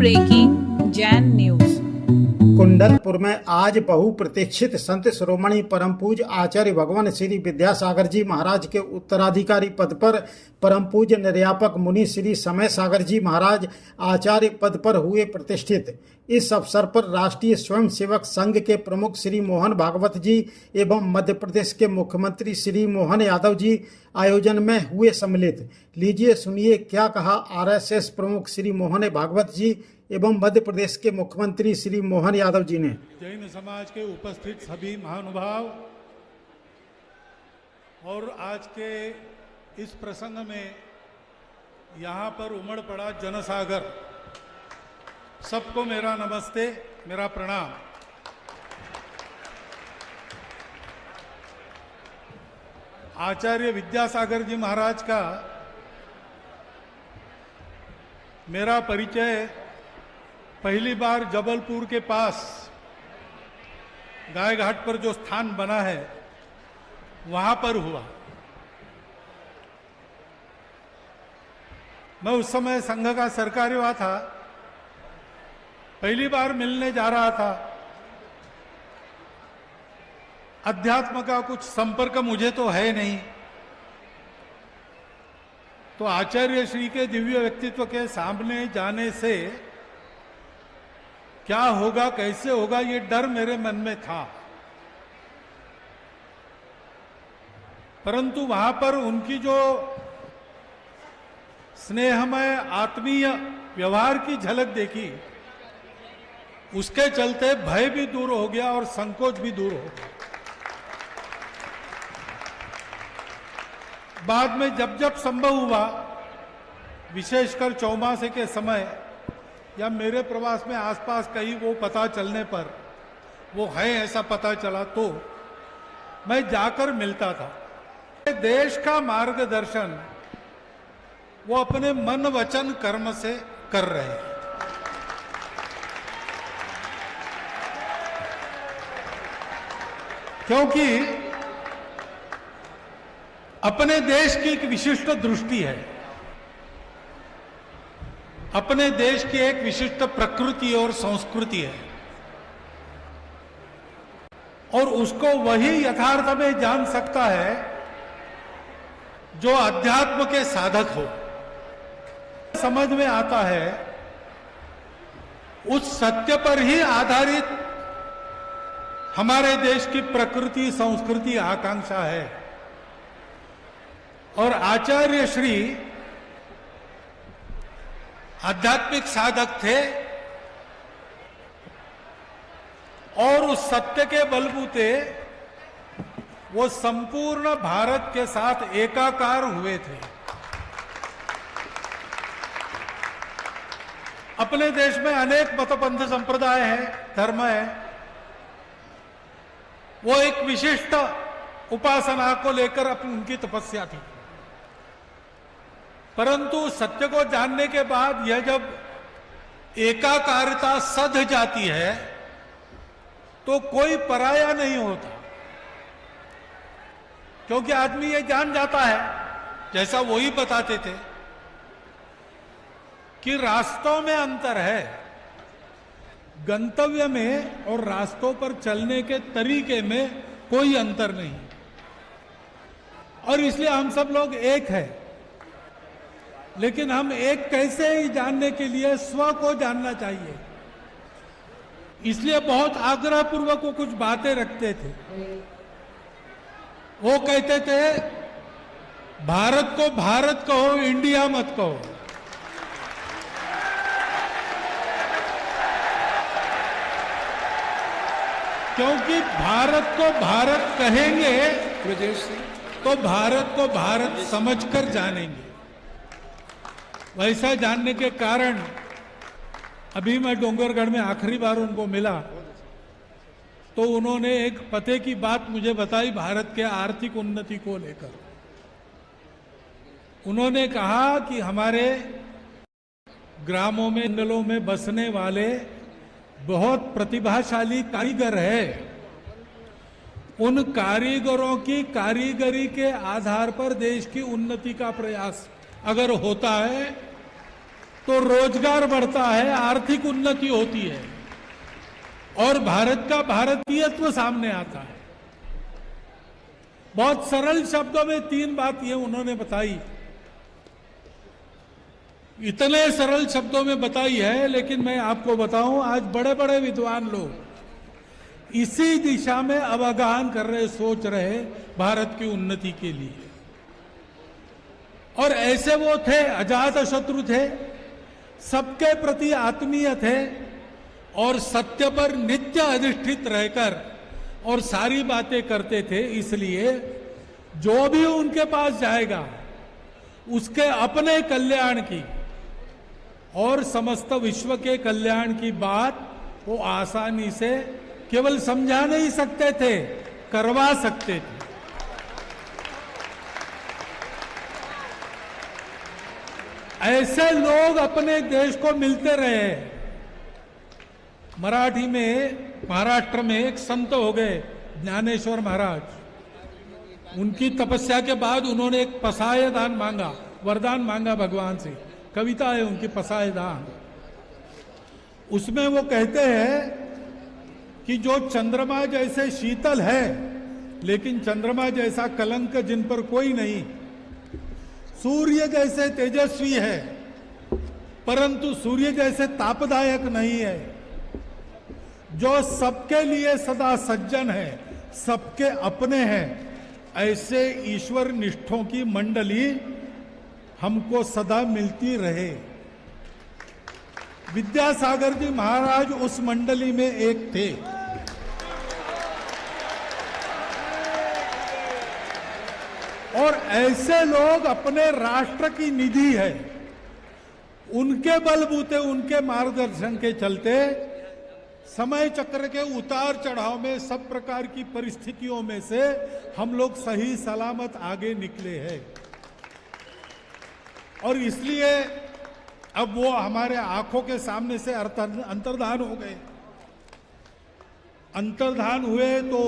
Breaking Jain news. Kundalpur में आज बहुप्रतीक्षित संत शिरोमणि परम पूज्य आचार्य भगवान श्री विद्यासागर जी महाराज के उत्तराधिकारी पद पर परम पूज्य निर्यापक मुनि श्री समय सागर जी महाराज आचार्य पद पर हुए प्रतिष्ठित। इस अवसर पर राष्ट्रीय स्वयंसेवक संघ के प्रमुख श्री मोहन भागवत जी एवं मध्य प्रदेश के मुख्यमंत्री श्री मोहन यादव जी आयोजन में हुए सम्मिलित। लीजिए सुनिए क्या कहा आरएसएस प्रमुख श्री मोहन भागवत जी एवं मध्य प्रदेश के मुख्यमंत्री श्री मोहन यादव जी ने। जैन समाज के उपस्थित सभी महानुभाव और आज के इस प्रसंग में यहाँ पर उमड़ पड़ा जनसागर, सबको मेरा नमस्ते, मेरा प्रणाम। आचार्य विद्यासागर जी महाराज का मेरा परिचय पहली बार जबलपुर के पास गाय घाट पर जो स्थान बना है वहां पर हुआ। मैं उस समय संघ का सरकार्यवाह था, पहली बार मिलने जा रहा था। अध्यात्म का कुछ संपर्क मुझे तो है नहीं, तो आचार्य श्री के दिव्य व्यक्तित्व के सामने जाने से क्या होगा, कैसे होगा, ये डर मेरे मन में था। परंतु वहां पर उनकी जो स्नेहमय आत्मीय व्यवहार की झलक देखी, उसके चलते भय भी दूर हो गया और संकोच भी दूर हो गया। बाद में जब जब संभव हुआ, विशेषकर चौमासे के समय या मेरे प्रवास में आसपास कहीं वो पता चलने पर, वो है ऐसा पता चला, तो मैं जाकर मिलता था। देश का मार्गदर्शन वो अपने मन वचन कर्म से कर रहे हैं। क्योंकि अपने देश की एक विशिष्ट दृष्टि है, अपने देश की एक विशिष्ट प्रकृति और संस्कृति है, और उसको वही यथार्थ में जान सकता है जो अध्यात्म के साधक हो। समझ में आता है उस सत्य पर ही आधारित हमारे देश की प्रकृति, संस्कृति, आकांक्षा है। और आचार्य श्री आध्यात्मिक साधक थे और उस सत्य के बलबूते वो संपूर्ण भारत के साथ एकाकार हुए थे। अपने देश में अनेक मतपंथ संप्रदाय है, धर्म है, वो एक विशिष्ट उपासना को लेकर अपनी उनकी तपस्या थी। परंतु सत्य को जानने के बाद यह जब एकाकारिता सध जाती है तो कोई पराया नहीं होता, क्योंकि आदमी ये जान जाता है, जैसा वो ही बताते थे, कि रास्तों में अंतर है, गंतव्य में और रास्तों पर चलने के तरीके में कोई अंतर नहीं। और इसलिए हम सब लोग एक हैं, लेकिन हम एक कैसे ही जानने के लिए स्व को जानना चाहिए। इसलिए बहुत आग्रह पूर्वक वो कुछ बातें रखते थे। वो कहते थे भारत को भारत कहो, इंडिया मत कहो। क्योंकि भारत को भारत कहेंगे तो भारत को भारत समझकर जानेंगे। वैसा जानने के कारण अभी मैं डोंगरगढ़ में आखिरी बार उनको मिला तो उन्होंने एक पते की बात मुझे बताई भारत के आर्थिक उन्नति को लेकर। उन्होंने कहा कि हमारे ग्रामों में, मंडलों में बसने वाले बहुत प्रतिभाशाली कारीगर है। उन कारीगरों की कारीगरी के आधार पर देश की उन्नति का प्रयास अगर होता है तो रोजगार बढ़ता है, आर्थिक उन्नति होती है और भारत का भारतीयत्व सामने आता है। बहुत सरल शब्दों में 3 बात ये उन्होंने बताई, इतने सरल शब्दों में बताई है, लेकिन मैं आपको बताऊं आज बड़े बड़े विद्वान लोग इसी दिशा में अवगाहन कर रहे, सोच रहे भारत की उन्नति के लिए। और ऐसे वो थे, अजातशत्रु थे, सबके प्रति आत्मीय थे और सत्य पर नित्य अधिष्ठित रहकर और सारी बातें करते थे। इसलिए जो भी उनके पास जाएगा उसके अपने कल्याण की और समस्त विश्व के कल्याण की बात वो आसानी से केवल समझा नहीं सकते थे, करवा सकते थे। ऐसे लोग अपने देश को मिलते रहे। मराठी में, महाराष्ट्र में एक संत हो गए ज्ञानेश्वर महाराज। उनकी तपस्या के बाद उन्होंने एक पसाय दान मांगा, वरदान मांगा भगवान से। कविता है उनकी, पसाय दान। उसमें वो कहते हैं कि जो चंद्रमा जैसे शीतल है लेकिन चंद्रमा जैसा कलंक जिन पर कोई नहीं, सूर्य जैसे तेजस्वी है परंतु सूर्य जैसे तापदायक नहीं है, जो सबके लिए सदा सज्जन है, सबके अपने हैं, ऐसे ईश्वर निष्ठों की मंडली हमको सदा मिलती रहे। विद्यासागर जी महाराज उस मंडली में एक थे। और ऐसे लोग अपने राष्ट्र की निधि है, उनके बलबूते, उनके मार्गदर्शन के चलते समय चक्र के उतार चढ़ाव में, सब प्रकार की परिस्थितियों में से हम लोग सही सलामत आगे निकले हैं। और इसलिए अब वो हमारे आंखों के सामने से अंतर्धान हो गए। अंतर्धान हुए तो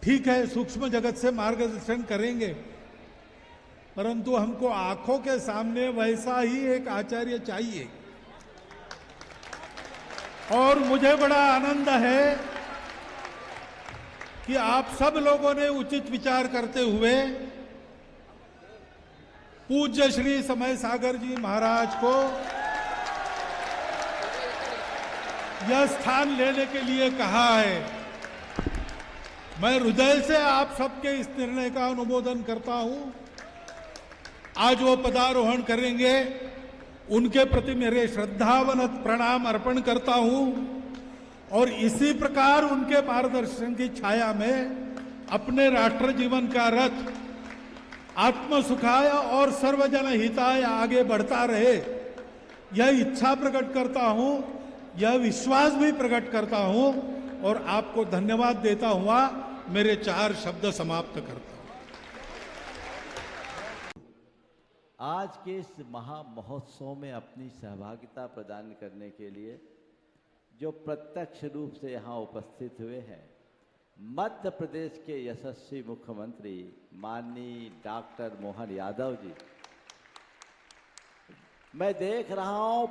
ठीक है, सूक्ष्म जगत से मार्गदर्शन करेंगे, परंतु हमको आंखों के सामने वैसा ही एक आचार्य चाहिए। और मुझे बड़ा आनंद है कि आप सब लोगों ने उचित विचार करते हुए पूज्य श्री समय सागर जी महाराज को यह स्थान लेने के लिए कहा है। मैं हृदय से आप सबके इस निर्णय का अनुमोदन करता हूं। आज वो पदारोहण करेंगे, उनके प्रति मेरे श्रद्धावनत प्रणाम अर्पण करता हूं और इसी प्रकार उनके मार्गदर्शन की छाया में अपने राष्ट्र जीवन का रथ आत्म सुखाय और सर्वजन हिताय आगे बढ़ता रहे, यह इच्छा प्रकट करता हूं, यह विश्वास भी प्रकट करता हूं और आपको धन्यवाद देता हुआ मेरे 4 शब्द समाप्त करता हूं। आज के इस महामहोत्सव में अपनी सहभागिता प्रदान करने के लिए जो प्रत्यक्ष रूप से यहाँ उपस्थित हुए हैं, मध्य प्रदेश के यशस्वी मुख्यमंत्री माननीय डॉक्टर मोहन यादव जी। मैं देख रहा हूं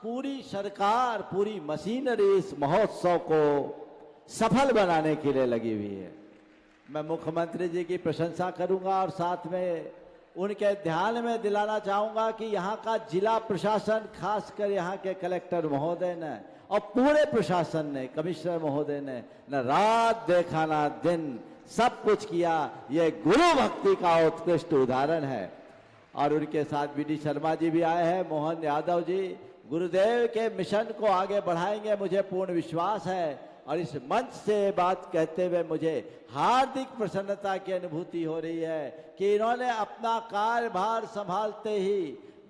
पूरी सरकार, पूरी मशीनरी इस महोत्सव को सफल बनाने के लिए लगी हुई है। मैं मुख्यमंत्री जी की प्रशंसा करूंगा और साथ में उनके ध्यान में दिलाना चाहूंगा कि यहाँ का जिला प्रशासन, खासकर यहाँ के कलेक्टर महोदय ने और पूरे प्रशासन ने, कमिश्नर महोदय ने न रात देखा न दिन, सब कुछ किया। ये गुरु भक्ति का उत्कृष्ट उदाहरण है। और उनके साथ वी.डी. शर्मा जी भी आए हैं, मोहन यादव जी। गुरुदेव के मिशन को आगे बढ़ाएंगे, मुझे पूर्ण विश्वास है। और इस मंच से बात कहते हुए मुझे हार्दिक प्रसन्नता की अनुभूति हो रही है कि इन्होंने अपना कार्यभार संभालते ही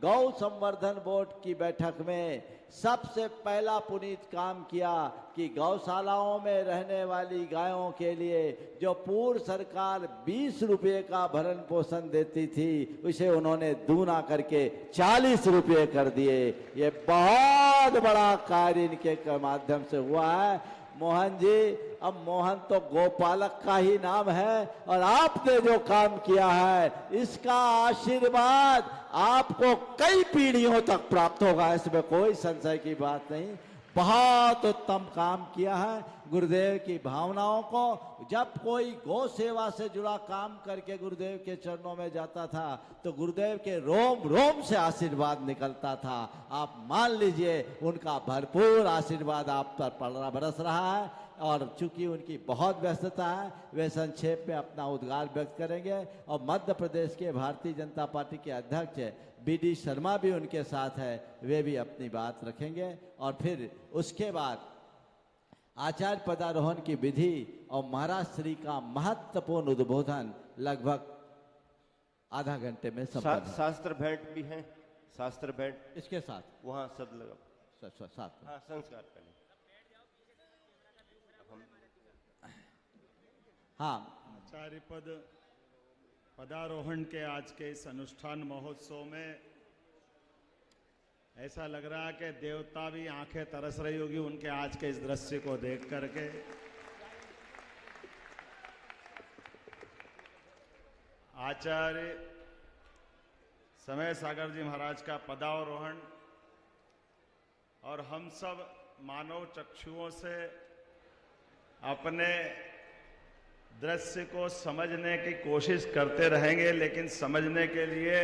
गौ संवर्धन बोर्ड की बैठक में सबसे पहला पुनीत काम किया कि गौशालाओं में रहने वाली गायों के लिए जो पूर्व सरकार 20 रुपये का भरण पोषण देती थी, उसे उन्होंने दूना करके 40 रुपये कर दिए। ये बहुत बड़ा कार्य इनके माध्यम से हुआ है। मोहन जी, अब मोहन तो गोपालक का ही नाम है और आपने जो काम किया है इसका आशीर्वाद आपको कई पीढ़ियों तक प्राप्त होगा, इसमें कोई संशय की बात नहीं। बहुत उत्तम काम किया है। गुरुदेव की भावनाओं को, जब कोई गौ सेवा से जुड़ा काम करके गुरुदेव के चरणों में जाता था तो गुरुदेव के रोम रोम से आशीर्वाद निकलता था। आप मान लीजिए उनका भरपूर आशीर्वाद आप पर बरस रहा है। और चूंकि उनकी बहुत व्यस्तता है, वे संक्षेप में अपना उद्गार व्यक्त करेंगे। और मध्य प्रदेश के भारतीय जनता पार्टी के अध्यक्ष BD शर्मा भी उनके साथ है, वे भी अपनी बात रखेंगे। और फिर उसके बाद आचार्य पदारोहण की विधि और महाराज श्री का महत्वपूर्ण उद्बोधन लगभग आधा घंटे में संपन्न। शास्त्र भेंट भी है, शास्त्र भेंट इसके साथ वहाँ सद लगा साथ हाँ संस्कार पहले। हाँ, आचार्य पद पदारोहण के आज के इस अनुष्ठान महोत्सव में ऐसा लग रहा है कि देवता भी आंखें तरस रही होगी उनके आज के इस दृश्य को देख करके। आचार्य समय सागर जी महाराज का पदारोहण और हम सब मानव चक्षुओं से अपने दृश्य को समझने की कोशिश करते रहेंगे, लेकिन समझने के लिए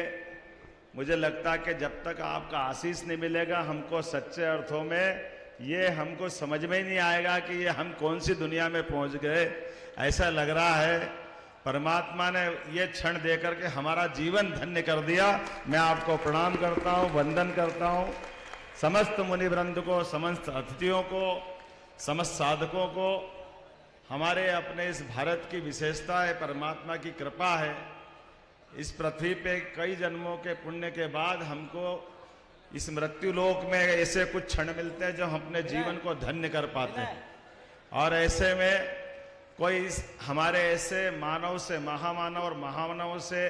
मुझे लगता है कि जब तक आपका आशीष नहीं मिलेगा हमको सच्चे अर्थों में ये हमको समझ में ही नहीं आएगा कि ये हम कौन सी दुनिया में पहुंच गए। ऐसा लग रहा है परमात्मा ने ये क्षण देकर के हमारा जीवन धन्य कर दिया। मैं आपको प्रणाम करता हूँ, वंदन करता हूँ। समस्त मुनिवृंद को, समस्त अतिथियों को, समस्त साधकों को। हमारे अपने इस भारत की विशेषता है, परमात्मा की कृपा है। इस पृथ्वी पे कई जन्मों के पुण्य के बाद हमको इस मृत्यु लोक में ऐसे कुछ क्षण मिलते हैं जो हम अपने जीवन को धन्य कर पाते हैं। और ऐसे में कोई हमारे ऐसे मानव से, महामानव और महामानव से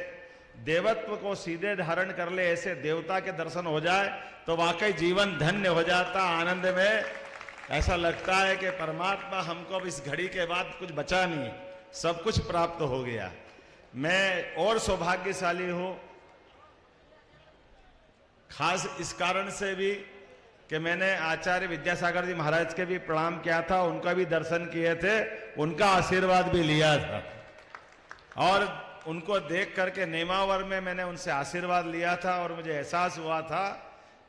देवत्व को सीधे धारण कर ले, ऐसे देवता के दर्शन हो जाए तो वाकई जीवन धन्य हो जाता। आनंद में ऐसा लगता है कि परमात्मा हमको अब इस घड़ी के बाद कुछ बचा नहीं, सब कुछ प्राप्त हो गया। मैं और सौभाग्यशाली हूं, खास इस कारण से भी कि मैंने आचार्य विद्यासागर जी महाराज के भी प्रणाम किया था, उनका भी दर्शन किए थे, उनका आशीर्वाद भी लिया था। और उनको देख करके नेमावर में मैंने उनसे आशीर्वाद लिया था और मुझे एहसास हुआ था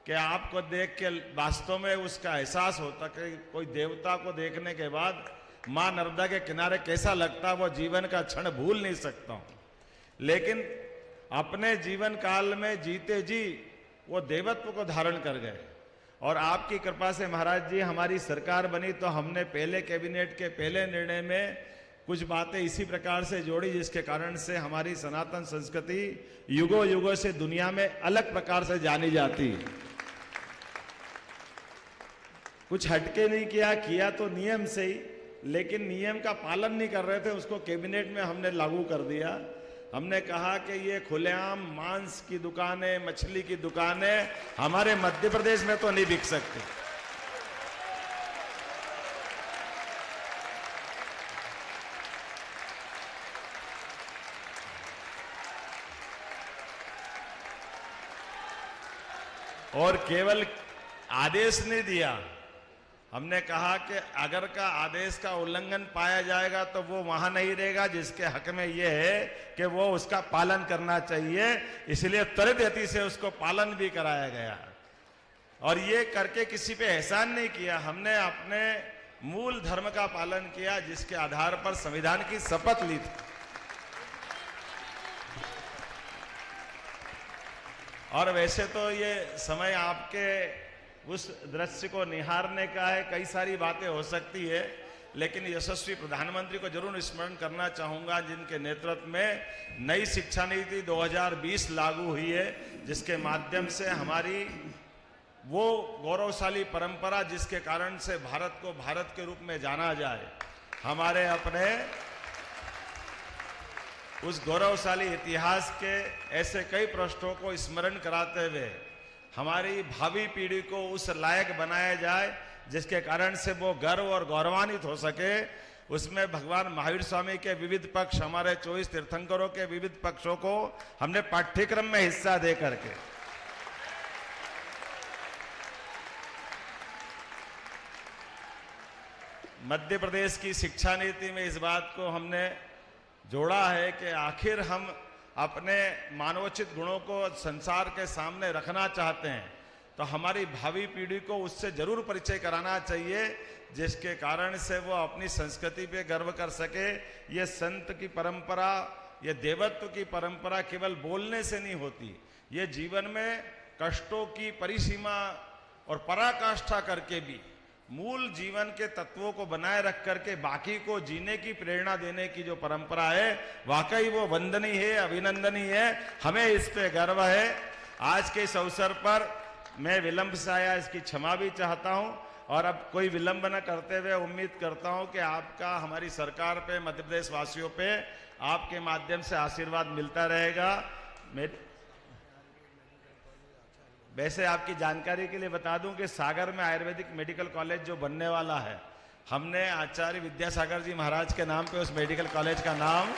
कि आपको देख के वास्तव में उसका एहसास होता कि कोई देवता को देखने के बाद मां नर्मदा के किनारे कैसा लगता, वो जीवन का क्षण भूल नहीं सकता हूं। लेकिन अपने जीवन काल में जीते जी वो देवत्व को धारण कर गए। और आपकी कृपा से महाराज जी हमारी सरकार बनी तो हमने पहले कैबिनेट के पहले निर्णय में कुछ बातें इसी प्रकार से जोड़ी जिसके कारण से हमारी सनातन संस्कृति युगों युगों से दुनिया में अलग प्रकार से जानी जाती है। कुछ हटके नहीं किया, किया तो नियम से ही, लेकिन नियम का पालन नहीं कर रहे थे, उसको कैबिनेट में हमने लागू कर दिया। हमने कहा कि ये खुलेआम मांस की दुकानें, मछली की दुकानें हमारे मध्य प्रदेश में तो नहीं बिक सकती। और केवल आदेश नहीं दिया, हमने कहा कि अगर का आदेश का उल्लंघन पाया जाएगा तो वो वहां नहीं रहेगा जिसके हक में ये है कि वो उसका पालन करना चाहिए। इसलिए त्वरित गति से उसको पालन भी कराया गया। और ये करके किसी पे एहसान नहीं किया, हमने अपने मूल धर्म का पालन किया जिसके आधार पर संविधान की शपथ ली थी। और वैसे तो ये समय आपके उस दृश्य को निहारने का है, कई सारी बातें हो सकती है, लेकिन यशस्वी प्रधानमंत्री को जरूर स्मरण करना चाहूंगा जिनके नेतृत्व में नई शिक्षा नीति 2020 लागू हुई है, जिसके माध्यम से हमारी वो गौरवशाली परंपरा जिसके कारण से भारत को भारत के रूप में जाना जाए, हमारे अपने उस गौरवशाली इतिहास के ऐसे कई पृष्ठों को स्मरण कराते हुए हमारी भावी पीढ़ी को उस लायक बनाया जाए जिसके कारण से वो गर्व और गौरवान्वित हो सके, उसमें भगवान महावीर स्वामी के विविध पक्ष, हमारे 24 तीर्थंकरों के विविध पक्षों को हमने पाठ्यक्रम में हिस्सा दे करके मध्य प्रदेश की शिक्षा नीति में इस बात को हमने जोड़ा है कि आखिर हम अपने मानवोचित गुणों को संसार के सामने रखना चाहते हैं, तो हमारी भावी पीढ़ी को उससे जरूर परिचय कराना चाहिए, जिसके कारण से वो अपनी संस्कृति पे गर्व कर सके। ये संत की परंपरा, ये देवत्व की परंपरा केवल बोलने से नहीं होती, ये जीवन में कष्टों की परिसीमा और पराकाष्ठा करके भी मूल जीवन के तत्वों को बनाए रख करके बाकी को जीने की प्रेरणा देने की जो परंपरा है, वाकई वो वंदनीय है, अभिनंदनीय है। हमें इस पे गर्व है। आज के इस अवसर पर मैं विलंब से आया, इसकी क्षमा भी चाहता हूं, और अब कोई विलंब न करते हुए उम्मीद करता हूं कि आपका हमारी सरकार पे, मध्य प्रदेश वासियों पे आपके माध्यम से आशीर्वाद मिलता रहेगा। वैसे आपकी जानकारी के लिए बता दूं कि सागर में आयुर्वेदिक मेडिकल कॉलेज जो बनने वाला है, हमने आचार्य विद्यासागर जी महाराज के नाम पे उस मेडिकल कॉलेज का नाम